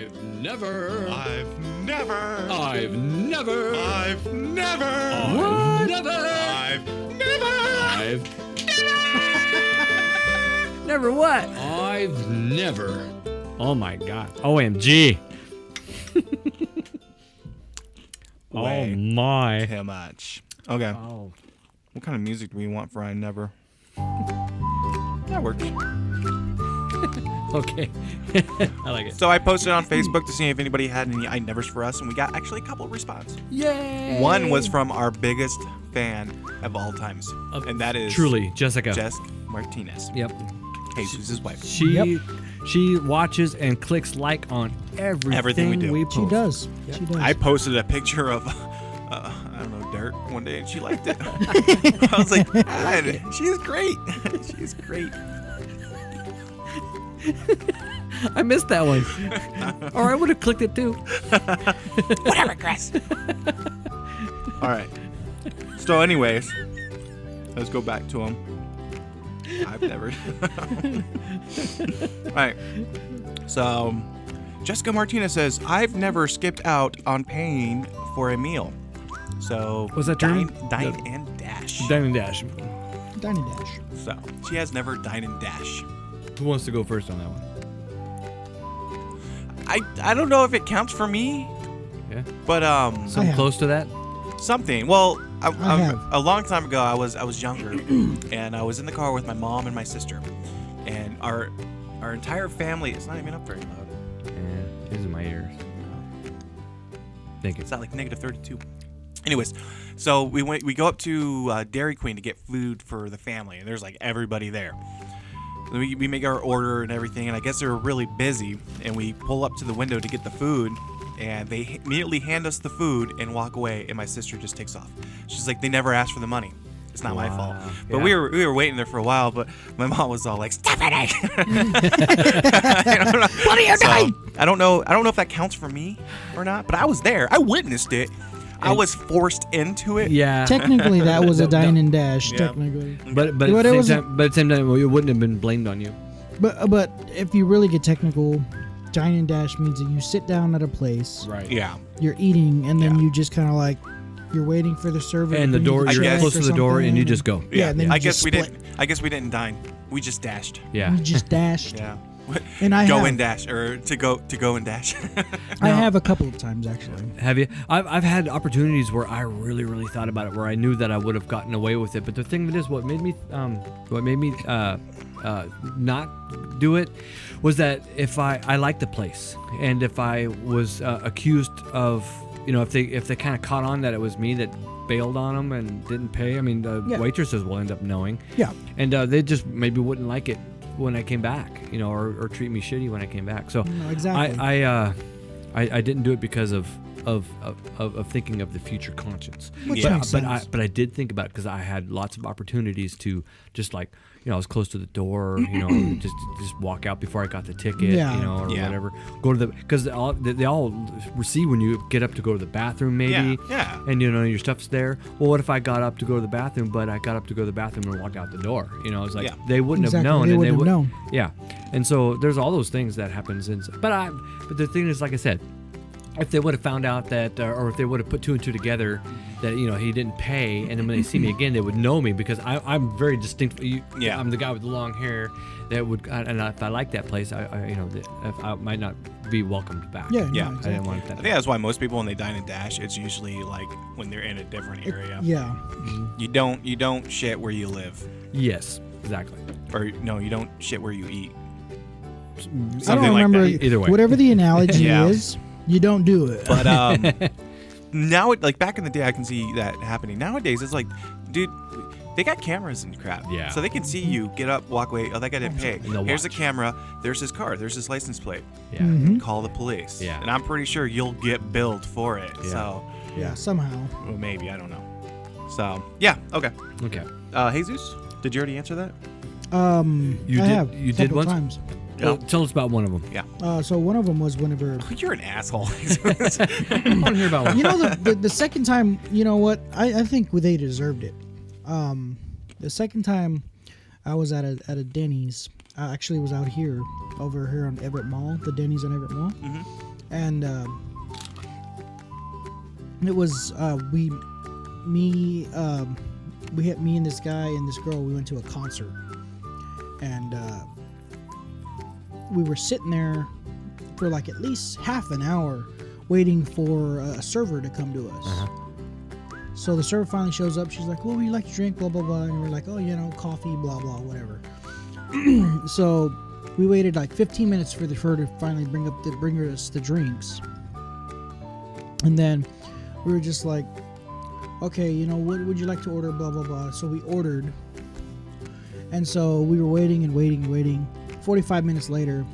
I've never. I've never. I've never. I've never. What? Never. I've never. I've Never what? I've never. Oh my God. OMG. Oh Way my. too much. Okay. Oh. What kind of music do we want for I never? That works. Okay. I like it. So I posted on Facebook to see if anybody had any I nevers for us, and we got actually a couple of responses. Yay. One was from our biggest fan of all times, and that is Truly, Jessica. Jessica Martinez. Yep. Jesus' wife. She watches and clicks like on everything we do. post. She does. Yep. She does. I posted a picture of, I don't know, dirt one day, and she liked it. I was like, God, she's great. She's great. I missed that one. Or I would have clicked it too. Whatever, Chris. All right. So, anyways, let's go back to him. I've never. All right. So, Jessica Martinez says, I've never skipped out on paying for a meal. So, Was that true? Dine and dash. Dining Dash. Dining Dash. So, she has never dine and dash. Who wants to go first on that one? I don't know if it counts for me, Yeah. but Something have. close to that? something. Well, I have. a long time ago, I was younger, and I was in the car with my mom and my sister, and our entire family. It's not even up very loud. Yeah, these are my ears. Thank you. It's at like -32. Anyways, so we go up to Dairy Queen to get food for the family, and there's like everybody there. We make our order and everything, and I guess they were really busy, and we pull up to the window to get the food, and they immediately hand us the food and walk away, and my sister just takes off. She's like, they never asked for the money. It's not my fault. But Yeah. we were waiting there for a while, but my mom was all like, Stephanie! What are you doing? I don't know if that counts for me or not, but I was there. I witnessed it. I was forced into it. Yeah. Technically, that was a dine and dash. Yeah. Technically, But at But the it same was- time, it wouldn't have been blamed on you. but if you really get technical, dine and dash means that you sit down at a place, Right. Yeah. you're eating, and then Yeah. you just kind of like you're waiting for the server. And to the bring you door, you're guess- close to the door, something, and you just go. Yeah, and then you I just guess we split. didn't dine. We just dashed. Yeah. You just dashed. Yeah. And I go have. and dash, or to go and dash. I have a couple of times actually. Have you? I've had opportunities where I really, really thought about it, where I knew that I would have gotten away with it. But the thing that is, what made me not do it was that if I liked the place, and if I was accused of, if they kind of caught on that it was me that bailed on them and didn't pay, I mean, the Yeah. waitresses will end up knowing. Yeah. And they just maybe wouldn't like it when I came back, or treat me shitty when I came back. So No, exactly. I didn't do it because of thinking of the future conscience. Which Yeah. makes sense. But I did think about it because I had lots of opportunities to just like, I was close to the door, just walk out before I got the ticket, Yeah. or Yeah. whatever. Go to because they all see when you get up to go to the bathroom, maybe. Yeah. And your stuff's there. Well, what if I got up to go to the bathroom, but I got up to go to the bathroom and walked out the door? It's like Yeah. they wouldn't Exactly. have known. They and wouldn't have known. Yeah. And so there's all those things that happens. But the thing is, like I said, if they would have found out that, or if they would have put two and two together, that he didn't pay, and then when they see me again, they would know me because I'm very distinct. Yeah. I'm the guy with the long hair that would, and if I like that place, I might not be welcomed back. Yeah. Yeah. No, I exactly. didn't want I that. think that's why most people when they dine and dash, it's usually like when they're in a different area. Yeah. You don't shit where you live, Yes, exactly. or no, you don't shit where you eat. I Something don't like remember that. Either way. whatever the analogy Yeah. is. You don't do it. But now, like back in the day, I can see that happening. Nowadays, it's like, dude, they got cameras and crap. Yeah. So they can see you get up, walk away. Oh, that guy didn't pay. And they'll Here's the watch. camera. There's his car. There's his license plate. Yeah. Mhm. Call the police. Yeah. And I'm pretty sure you'll get billed for it. Yeah. So, Yeah, somehow. well, maybe, I don't know. So, yeah, okay. Okay. Jesus, did you already answer that? You I did- have you did couple once? times. Well, tell us about one of them. Yeah. So one of them was whenever You're an asshole. I want to hear about one. the second time, you know what? I think they deserved it. The second time I was at a Denny's. I actually was out here, over here on Everett Mall, the Denny's on Everett Mall. and it was me and this guy and this girl. We went to a concert, and we were sitting there for like at least half an hour waiting for a server to come to us. Uh-huh. So the server finally shows up. She's like, "What would you like to drink?" Blah blah blah. And we're like, "Oh, coffee, blah blah, whatever." So we waited like 15 minutes for her to finally bring us the drinks, and then we were just like, "Okay, what would you like to order?" Blah blah blah. So we ordered, and so we were waiting and waiting and waiting. 45 minutes later,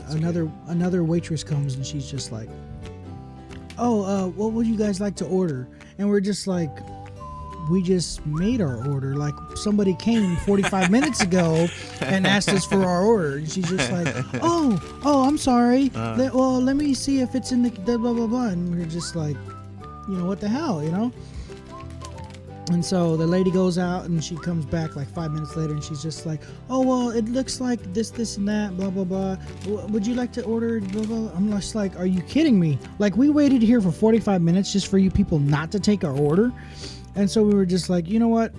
another waitress comes, and she's just like, "Oh, what would you guys like to order?" And we're just like, "We just made our order. Like somebody came 45 minutes ago and asked us for our order." And she's just like, "Oh, I'm sorry. Let me see if it's in the blah blah blah." And we're just like, what the hell, And so the lady goes out and she comes back like 5 minutes later and she's just like, "Oh, well, it looks like this and that, blah, blah, blah. Would you like to order, blah, blah?" I'm just like, "Are you kidding me? Like, we waited here for 45 minutes just for you people not to take our order?" And so we were just like, "You know what?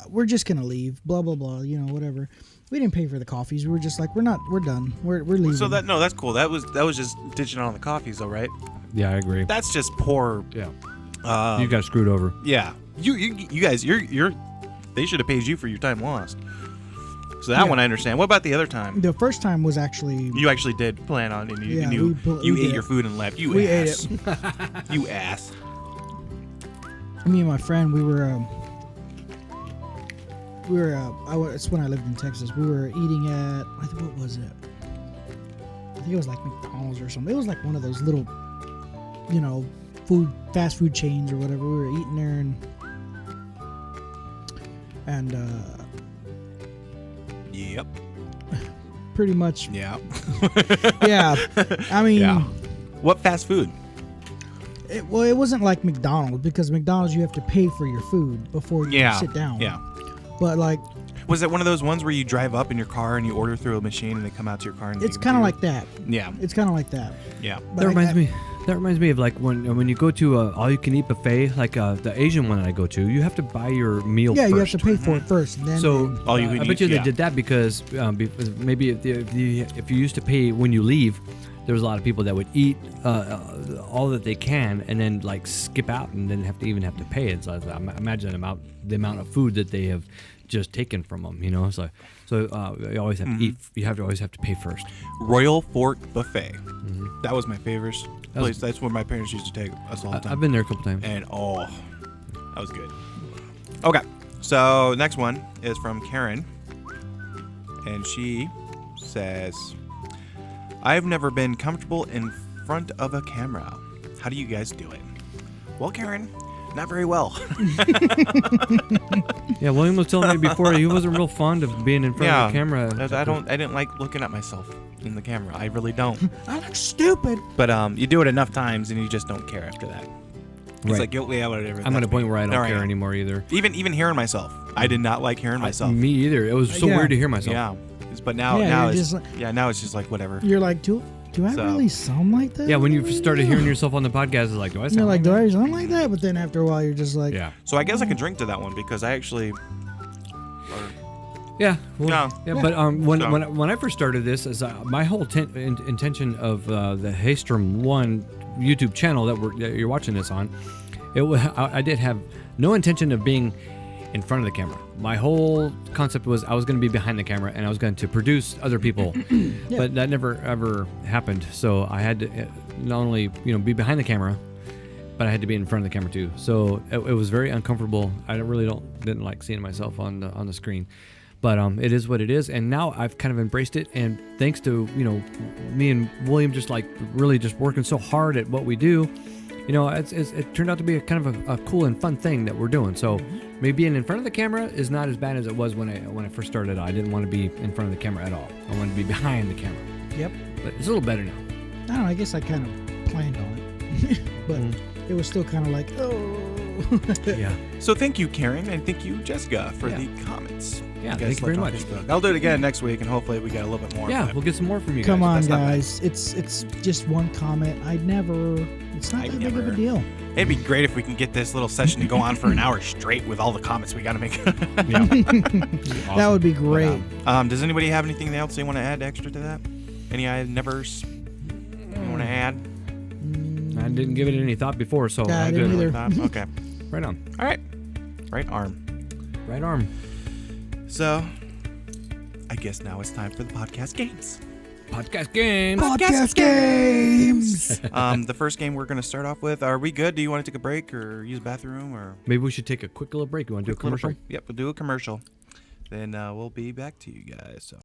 We're just going to leave, blah, blah, blah, whatever." We didn't pay for the coffees. We were just like, we're done. We're leaving. So that's cool. That was just ditching on the coffees, though, right? Yeah, I agree. That's just poor. Yeah. You got screwed over. Yeah. You guys, they should have paid you for your time lost. So that one I understand. What about the other time? The first time was actually... You actually did plan on it, and you we ate your food and left. You we ass. ate it. You ass. Me and my friend, it's when I lived in Texas. We were eating at, what was it? I think it was like McDonald's or something. It was like one of those little, fast food chains or whatever. We were eating there and Yep. pretty much. Yeah. Yeah. I mean. Yeah. What fast food? It wasn't like McDonald's, because McDonald's you have to pay for your food before you sit down. Yeah. But like. Was it one of those ones where you drive up in your car and you order through a machine and they come out to your car? And it's kind of like that. Yeah. It's kind of like that. Yeah. That reminds me of like when you go to a all-you-can-eat buffet, like the Asian one that I go to. You have to buy your meal. Yeah, first. you have to pay for it first. And then So all you can I bet eat, you they did that because maybe if you used to pay when you leave, there was a lot of people that would eat all that they can and then like skip out and then have to pay it. So I imagine the amount of food that they have just taken from them, So you always have to eat. You always have to pay first. Royal Fork Buffet. Mm-hmm. That was my favorite place. That's where my parents used to take us all the time. I've been there a couple times. And that was good. Okay, so next one is from Karen, and she says, "I've never been comfortable in front of a camera. How do you guys do it?" Well, Karen, not very well. Yeah, William was telling me before he wasn't real fond of being in front of the camera. I didn't like looking at myself in the camera. I really don't. I look stupid. But you do it enough times and you just don't care after that. It's Right. like, yeah, whatever. I'm at a point where I don't care anymore either. Even hearing myself, I did not like hearing myself. Me either. It was so Yeah. weird to hear myself. Yeah, but now it's now it's just like whatever. You're like, do I really sound like that? Yeah, when you started hearing yourself on the podcast, it's like, do I sound You're like, like do that? I sound like that? But then after a while, you're just like, Yeah. So I guess I can drink to that one because I actually. Yeah. Well, No. yeah. But when I first started this, my whole intention of the Haystrom 1 YouTube channel that you're watching this on, I did have no intention of being in front of the camera. My whole concept was I was going to be behind the camera and I was going to produce other people, but that never ever happened. So I had to not only be behind the camera, but I had to be in front of the camera too. So it was very uncomfortable. I didn't like seeing myself on the screen. But it is what it is, and now I've kind of embraced it. And thanks to me and William just like really just working so hard at what we do, it turned out to be a kind of a cool and fun thing that we're doing. So maybe being in front of the camera is not as bad as it was when I first started. I didn't want to be in front of the camera at all. I wanted to be behind the camera. Yep. But it's a little better now. I don't know. I guess I kind of planned on it, but it was still kind of like, oh. Yeah. So thank you, Karen, and thank you, Jessica, for Yeah. the comments. Yeah, guys thank you very left on much. Facebook. I'll do it again next week, and hopefully we get a little bit more. Yeah, but we'll get some more from you guys. Come on, that's not bad. guys. It's just one comment. It's not I'd that big of never- a deal. It'd be great if we can get this little session to go on for an hour straight with all the comments we got to make. Yeah. That would be great. Does anybody have anything else they want to add extra to that? Any I nevers you want to add? I didn't give it any thought before, so Yeah, I I'm didn't good. either. Okay. Right on. All right. Right arm. Right arm. So, I guess now it's time for the podcast games. Podcast games. Podcast games. The first game we're going to start off with, are we good? Do you want to take a break or use the bathroom or Maybe we should take a quick little break. You want to do a quick little commercial? break? Yep, we'll do a commercial. Then we'll be back to you guys. So.